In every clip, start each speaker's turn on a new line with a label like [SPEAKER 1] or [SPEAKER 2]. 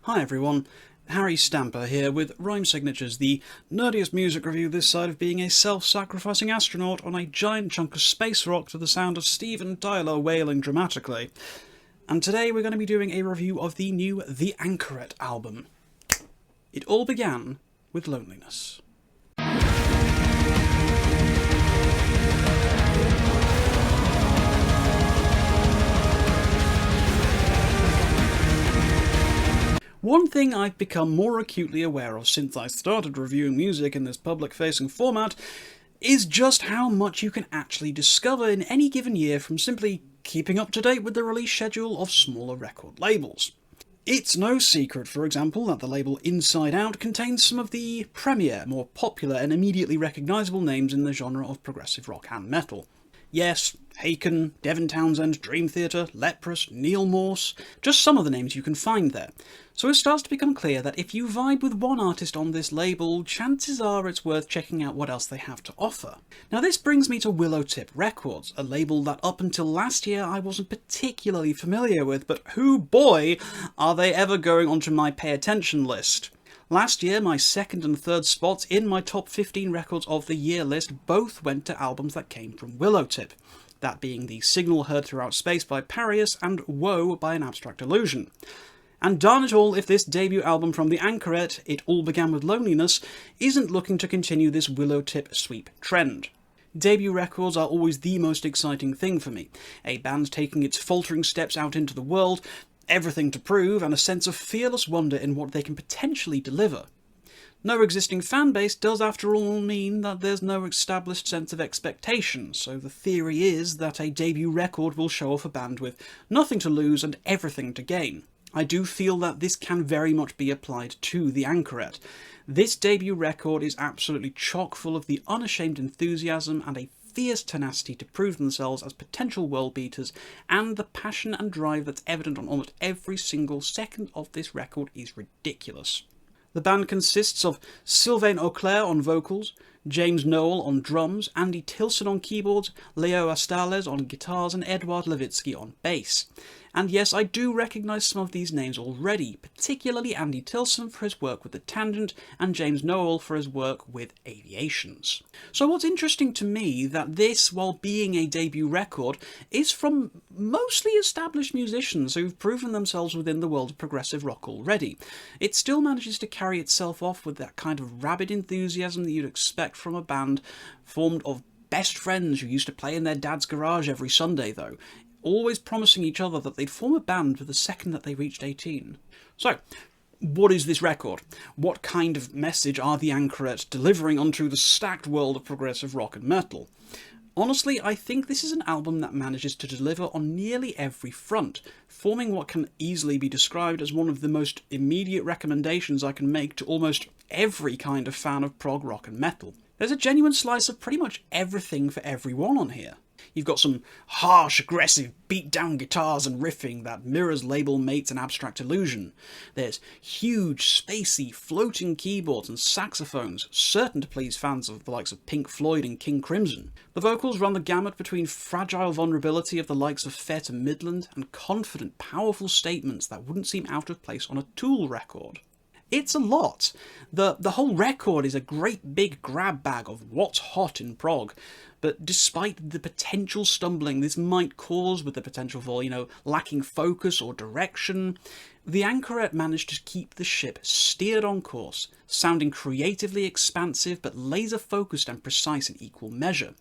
[SPEAKER 1] Hi everyone, Harry Stamper here with Rhyme Signatures, the nerdiest music review this side of being a self-sacrificing astronaut on a giant chunk of space rock to the sound of Steven Tyler wailing dramatically. And today we're going to be doing a review of the new The Anchoret album. It all began with loneliness. One thing I've become more acutely aware of since I started reviewing music in this public-facing format is just how much you can actually discover in any given year from simply keeping up to date with the release schedule of smaller record labels. It's no secret, for example, that the label Inside Out contains some of the premier, more popular and immediately recognisable names in the genre of progressive rock and metal. Yes, Haken, Devin Townsend, Dream Theater, Leprous, Neil Morse, just some of the names you can find there. So it starts to become clear that if you vibe with one artist on this label, chances are it's worth checking out what else they have to offer. Now this brings me to Willowtip Records, a label that up until last year I wasn't particularly familiar with, but who boy are they ever going onto my pay attention list. Last year, my second and third spots in my top 15 records of the year list both went to albums that came from Willowtip, that being The Signal Heard Throughout Space by Parius and Woe by An Abstract Illusion. And darn it all if this debut album from the Anchoret, It All Began With Loneliness, isn't looking to continue this Willowtip sweep trend. Debut records are always the most exciting thing for me, a band taking its faltering steps out into the world, everything to prove, and a sense of fearless wonder in what they can potentially deliver. No existing fanbase does after all mean that there's no established sense of expectation, so the theory is that a debut record will show off a band with nothing to lose and everything to gain. I do feel that this can very much be applied to the Anchoret. This debut record is absolutely chock full of the unashamed enthusiasm and a fierce tenacity to prove themselves as potential world beaters, and the passion and drive that's evident on almost every single second of this record is ridiculous. The band consists of Sylvain Auclair on vocals, James Noel on drums, Andy Tilson on keyboards, Leo Astales on guitars, and Edward Levitsky on bass. And yes, I do recognise some of these names already, particularly Andy Tilson for his work with The Tangent, and James Noel for his work with Aviations. So what's interesting to me that this, while being a debut record, is from mostly established musicians who've proven themselves within the world of progressive rock already. It still manages to carry itself off with that kind of rabid enthusiasm that you'd expect from a band formed of best friends who used to play in their dad's garage every Sunday though, always promising each other that they'd form a band the second that they reached 18. So, what is this record? What kind of message are the Anchoret delivering onto the stacked world of progressive rock and metal? Honestly, I think this is an album that manages to deliver on nearly every front, forming what can easily be described as one of the most immediate recommendations I can make to almost every kind of fan of prog rock and metal. There's a genuine slice of pretty much everything for everyone on here. You've got some harsh, aggressive, beat-down guitars and riffing that mirrors label mates An Abstract Illusion. There's huge, spacey, floating keyboards and saxophones, certain to please fans of the likes of Pink Floyd and King Crimson. The vocals run the gamut between fragile vulnerability of the likes of Fair to Midland and confident, powerful statements that wouldn't seem out of place on a Tool record. It's a lot. The whole record is a great big grab bag of what's hot in prog, but despite the potential stumbling this might cause with the potential for, lacking focus or direction, the Anchoret managed to keep the ship steered on course, sounding creatively expansive but laser-focused and precise in equal measure.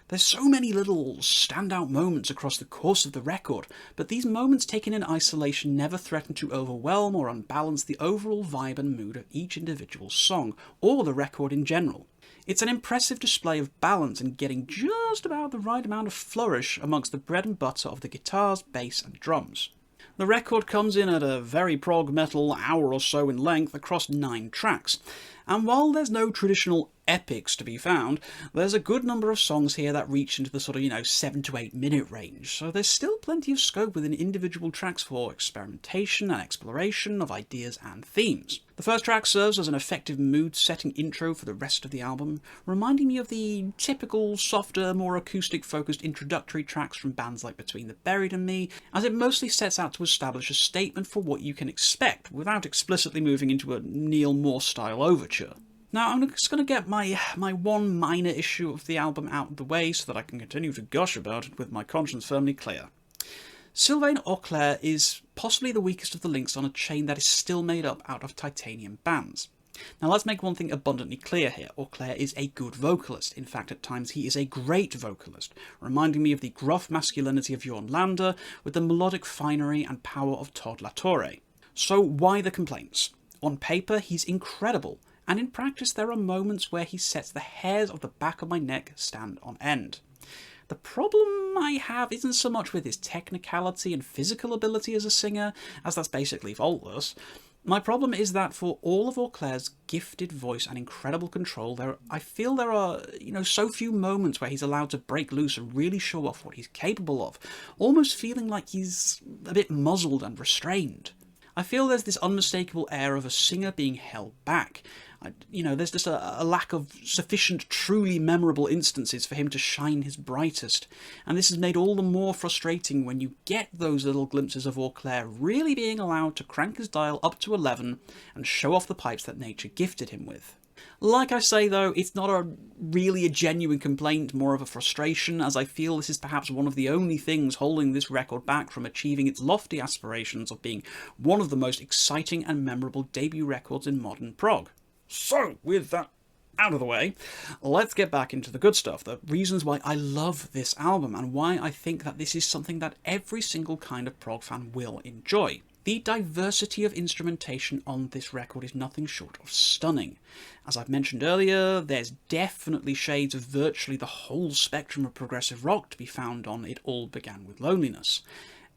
[SPEAKER 1] There's so many little standout moments across the course of the record, but these moments taken in isolation never threaten to overwhelm or unbalance the overall vibe and mood of each individual song, or the record in general. It's an impressive display of balance and getting just about the right amount of flourish amongst the bread and butter of the guitars, bass and drums. The record comes in at a very prog metal hour or so in length across 9 tracks, and while there's no traditional epics to be found, there's a good number of songs here that reach into the sort of, 7 to 8 minute range, so there's still plenty of scope within individual tracks for experimentation and exploration of ideas and themes. The first track serves as an effective mood-setting intro for the rest of the album, reminding me of the typical, softer, more acoustic-focused introductory tracks from bands like Between the Buried and Me, as it mostly sets out to establish a statement for what you can expect, without explicitly moving into a Neil Moore-style overture. Now, I'm just going to get my one minor issue of the album out of the way so that I can continue to gush about it with my conscience firmly clear. Sylvain Auclair is possibly the weakest of the links on a chain that is still made up out of titanium bands. Now let's make one thing abundantly clear here. Auclair is a good vocalist. In fact, at times he is a great vocalist, reminding me of the gruff masculinity of Jorn Lander with the melodic finery and power of Todd LaTorre. So why the complaints? On paper, he's incredible, and in practice there are moments where he sets the hairs of the back of my neck stand on end. The problem I have isn't so much with his technicality and physical ability as a singer, as that's basically faultless. My problem is that for all of Auclair's gifted voice and incredible control, I feel there are, so few moments where he's allowed to break loose and really show off what he's capable of, almost feeling like he's a bit muzzled and restrained. I feel there's this unmistakable air of a singer being held back. There's just a lack of sufficient truly memorable instances for him to shine his brightest, and this is made all the more frustrating when you get those little glimpses of Auclair really being allowed to crank his dial up to 11 and show off the pipes that nature gifted him with. Like I say though, it's not really a genuine complaint, more of a frustration, as I feel this is perhaps one of the only things holding this record back from achieving its lofty aspirations of being one of the most exciting and memorable debut records in modern prog. So, with that out of the way, let's get back into the good stuff, the reasons why I love this album, and why I think that this is something that every single kind of prog fan will enjoy. The diversity of instrumentation on this record is nothing short of stunning. As I've mentioned earlier, there's definitely shades of virtually the whole spectrum of progressive rock to be found on It All Began With Loneliness.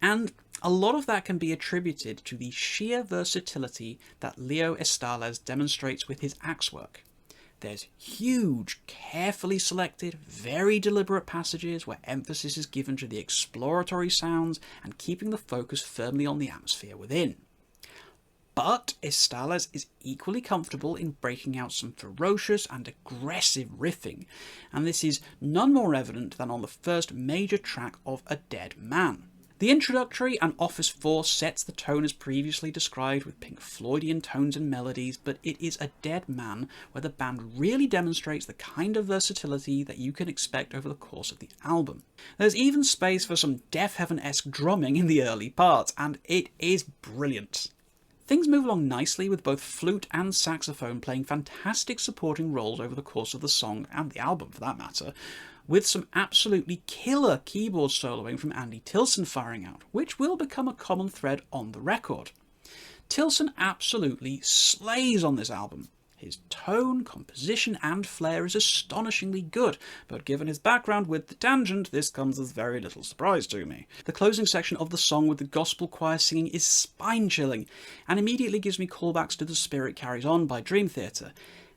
[SPEAKER 1] And a lot of that can be attributed to the sheer versatility that Leo Estales demonstrates with his axe work. There's huge, carefully selected, very deliberate passages where emphasis is given to the exploratory sounds and keeping the focus firmly on the atmosphere within. But Estales is equally comfortable in breaking out some ferocious and aggressive riffing, and this is none more evident than on the first major track of A Dead Man. The introductory and Office 4 sets the tone as previously described with Pink Floydian tones and melodies, but it is A Dead Man where the band really demonstrates the kind of versatility that you can expect over the course of the album. There's even space for some Death Heaven-esque drumming in the early parts, and it is brilliant. Things move along nicely with both flute and saxophone playing fantastic supporting roles over the course of the song, and the album for that matter, with some absolutely killer keyboard soloing from Andy Tilson firing out, which will become a common thread on the record. Tilson absolutely slays on this album. His tone, composition and flair is astonishingly good, but given his background with the tangent, this comes as very little surprise to me. The closing section of the song with the gospel choir singing is spine-chilling, and immediately gives me callbacks to The Spirit Carries On by Dream Theater.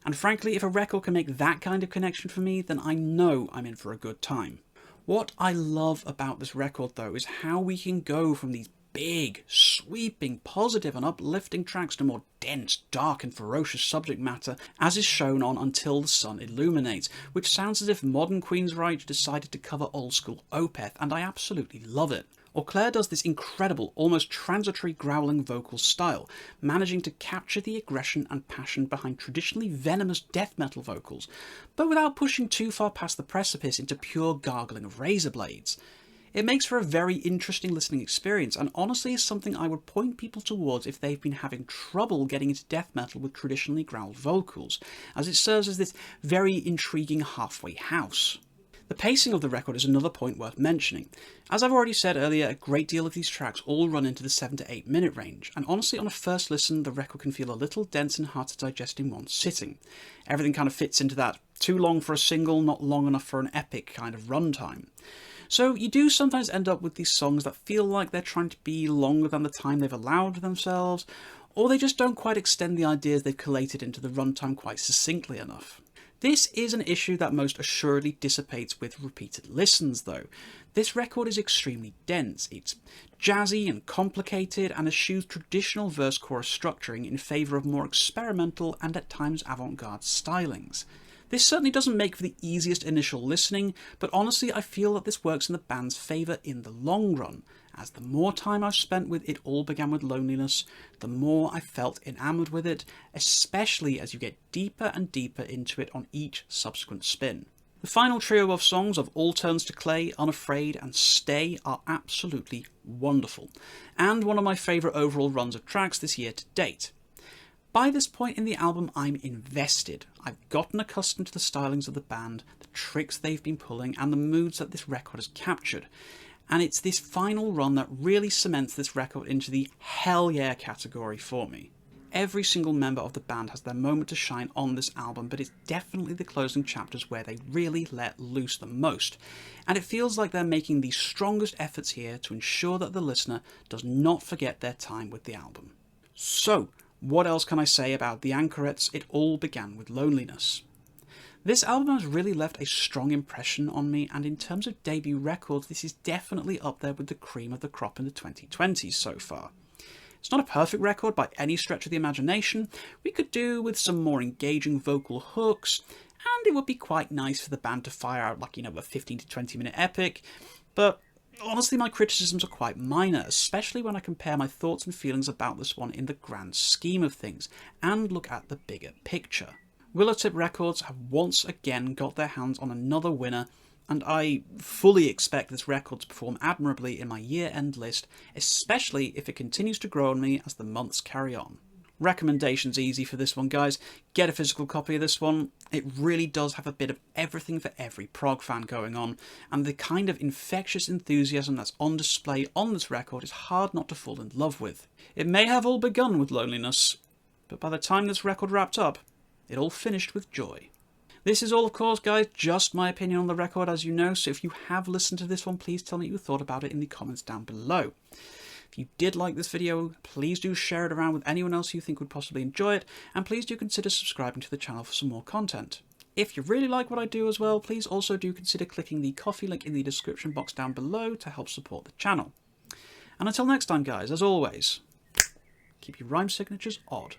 [SPEAKER 1] And frankly, if a record can make that kind of connection for me, then I know I'm in for a good time. What I love about this record, though, is how we can go from these big, sweeping, positive and uplifting tracks to more dense, dark and ferocious subject matter, as is shown on Until the Sun Illuminates, which sounds as if modern Queensryche decided to cover old-school Opeth, and I absolutely love it. Auclair does this incredible, almost transitory growling vocal style, managing to capture the aggression and passion behind traditionally venomous death metal vocals, but without pushing too far past the precipice into pure gargling of razor blades. It makes for a very interesting listening experience, and honestly is something I would point people towards if they've been having trouble getting into death metal with traditionally growled vocals, as it serves as this very intriguing halfway house. The pacing of the record is another point worth mentioning. As I've already said earlier, a great deal of these tracks all run into the 7 to 8 minute range, and honestly on a first listen the record can feel a little dense and hard to digest in one sitting. Everything kind of fits into that too long for a single, not long enough for an epic kind of runtime. So you do sometimes end up with these songs that feel like they're trying to be longer than the time they've allowed themselves, or they just don't quite extend the ideas they've collated into the runtime quite succinctly enough. This is an issue that most assuredly dissipates with repeated listens though. This record is extremely dense, it's jazzy and complicated and eschews traditional verse-chorus structuring in favour of more experimental and at times avant-garde stylings. This certainly doesn't make for the easiest initial listening, but honestly I feel that this works in the band's favour in the long run, as the more time I've spent with It All Began With Loneliness, the more I felt enamoured with it, especially as you get deeper and deeper into it on each subsequent spin. The final trio of songs of All Turns to Clay, Unafraid and Stay are absolutely wonderful, and one of my favourite overall runs of tracks this year to date. By this point in the album I'm invested. I've gotten accustomed to the stylings of the band, the tricks they've been pulling and the moods that this record has captured. And it's this final run that really cements this record into the hell yeah category for me. Every single member of the band has their moment to shine on this album, but it's definitely the closing chapters where they really let loose the most. And it feels like they're making the strongest efforts here to ensure that the listener does not forget their time with the album. So, what else can I say about the Anchorets' It All Began With Loneliness? This album has really left a strong impression on me, and in terms of debut records, this is definitely up there with the cream of the crop in the 2020s so far. It's not a perfect record by any stretch of the imagination. We could do with some more engaging vocal hooks, and it would be quite nice for the band to fire out like, a 15 to 20 minute epic, but honestly my criticisms are quite minor, especially when I compare my thoughts and feelings about this one in the grand scheme of things, and look at the bigger picture. Willowtip Records have once again got their hands on another winner, and I fully expect this record to perform admirably in my year-end list, especially if it continues to grow on me as the months carry on. Recommendations easy for this one, guys. Get a physical copy of this one. It really does have a bit of everything for every prog fan going on, and the kind of infectious enthusiasm that's on display on this record is hard not to fall in love with. It may have all begun with loneliness, but by the time this record wrapped up, it all finished with joy. This is all, of course, guys, just my opinion on the record, as you know, so if you have listened to this one, please tell me what you thought about it in the comments down below. If you did like this video, please do share it around with anyone else you think would possibly enjoy it, and please do consider subscribing to the channel for some more content. If you really like what I do as well, please also do consider clicking the coffee link in the description box down below to help support the channel. And until next time, guys, as always, keep your rhyme signatures odd.